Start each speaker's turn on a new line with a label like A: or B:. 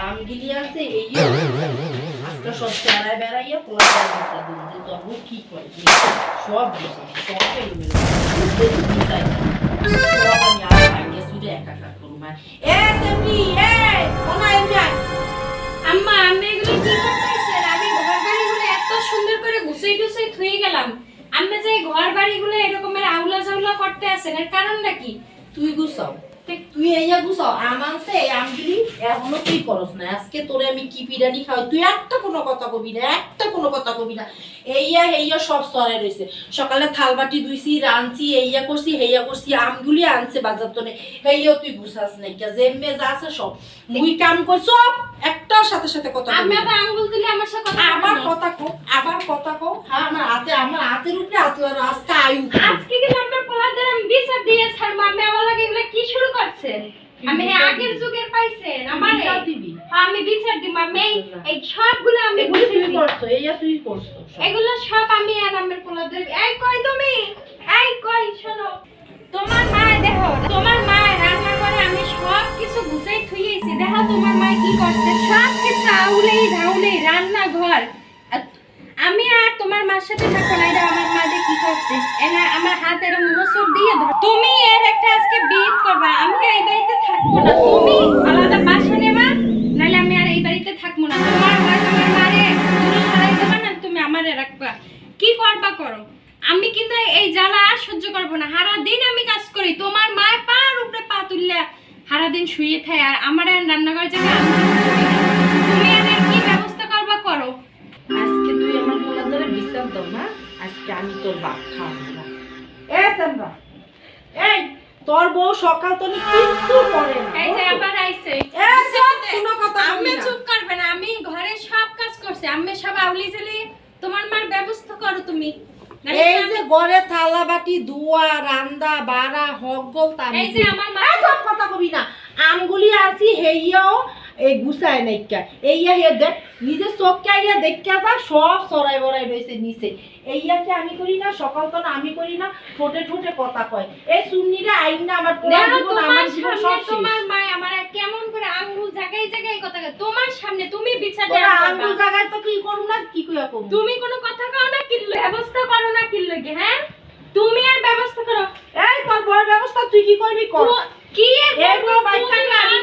A: আমগিলি আছে এই আজকে সব চেরায় বেড়াইয়া পোলা দিতে দিতে তো আমি কি করে সব বুঝি সব এলোমেলো বুঝাই সব আমি আর ভাঙিয়ে সুদে একা করব এ সেমনি এ কোনা এমনি
B: আম্মা আমি এগুলো কি করতেছেন? আমি ঘর বাড়িগুলো এত সুন্দর করে গুছিয়ে গুছিয়ে থুয়ে গেলাম, আপনি যে ঘর বাড়িগুলো এরকমের আউলা জাউলা করতে আছেন, এর কারণটা কি?
A: তুই গুছাও তুই এইয়া গুছাও আমানছে আমগিলি এখনো তুই করস না আজকে তোরে আমি কি বিরিয়ানি খাওয়াই তুই একটা কোনো কথা কবি না একটা কোনো কথা কবি না এইয়া সব সরাই রইছে সকালে থালবাটি ধুইছি রাঁধছি এইয়া করছি হেইয়া করছি আমগুলি আনছে বাজার তো হেইয়া তুই গুছাস নাই কে যেমে যা আছে সব মুই কাম কর সব একটার সাথে সাথে কথা
B: আমি আবার আঙ্গুল দিলে আমার সাথে কথা
A: আবার কথা কও হ্যাঁ আমার হাতের উপরে হাতলা রাস্তা আয়ু
B: আজকে কি নাম্বার পোলাদের আমি বিচার দিয়ে ছাড়বো, আমি আমার লাগে এগুলো কি শুরু করছেন? আমি আগের যুগের পাইছেন আমারে
A: দিবি
B: আমি বিচার দিব। আমি এই সবগুলো আমি
A: তুই করছো এইয়া তুই করছো
B: এগুলো সব আমি আর আমার পোলাদের। এই কই তুমি, এই কই শোনো, তোমার মা দেখো, তোমার মা রান্না করে আমি সব কিছু গুছাই থুইয়েছি, দেখো তোমার মা কি করছে, সব কিছু আউলেই ঝাউলেই রান্নাঘর। আমি আর তোমার মার সাথে থাকো না, এটা আমার মা কি করছে, এনা আমার হাত এরকম মোচড় দিয়ে ধর। তুমি এর একটা আজকে বিয়ে করবা, আমি এই বাড়িতে থাকবো না, তুমি আলাদা বাসা নেবা, নাহলে আমি আর এই বাড়িতে থাকবো না। তোমার মারে দূরে সরাই দেবা না, তুমি আমারে রাখবা, কি করবা করো। আমি কিন্তু এই জ্বালা আর সহ্য করবো না, সারা দিন আমি কাজ করি, তোমার মায়ের পার উপরে পা তুললে সারা দিন শুয়ে থাকে, আর আমার আর রান্নাঘর জায়গা তুমি এর কি ব্যবস্থা করবা করো।
A: আজকে তুই আমার পোলাদের বিচার দাও না আজকে আমি তোর বাপ খাওয়াবো না এ সামরা এই তোর বউ সকাল তো কিছু করে না
B: এই যে আবার আইছে
A: এ সব কোনো কথা
B: আমি চুপ করবে না, আমি ঘরে সব কাজ করছি, আমি সব আউলি জ্বালি, তোমার মার ব্যবস্থা করো তুমি।
A: এই যে ঘরে থালা বাটি ধোয়া রান্দা বাড়া হগল তার
B: এই যে আমার মা
A: সব কথা কবি না আমগুলি আছি হেইয়াও এই গুছায় নাইকা এইয়া হে দেখ নিজে চোখকে আইয়া দেখা যা সব সরাই বড়াই রয়েছে নিচে এইয়াকে আমি করি না সকাল তো না আমি করি না ঠোঁটে ঠোঁটে কথা কয় এই সুন্নিরা আইন না আমার পোলা জীবন আমার জীবন সব
B: তোমার মা আমার কেমন করে আঙ্গুল জায়গায় জায়গায় কথা কয়, তোমার সামনে তুমি বিচার
A: ওরা
B: দেওয়া
A: আঙ্গুল জায়গায় তো কি করব না কি কইয়া করব
B: তুমি কোনো কথা কও না, কি ব্যবস্থা করো না, কি লাগে হ্যাঁ তুমি আর ব্যবস্থা করো।
A: এই তোর বড় ব্যবস্থা তুই কি করবি কর
B: কি এর
A: এই বড় বাইক থাকলে আমি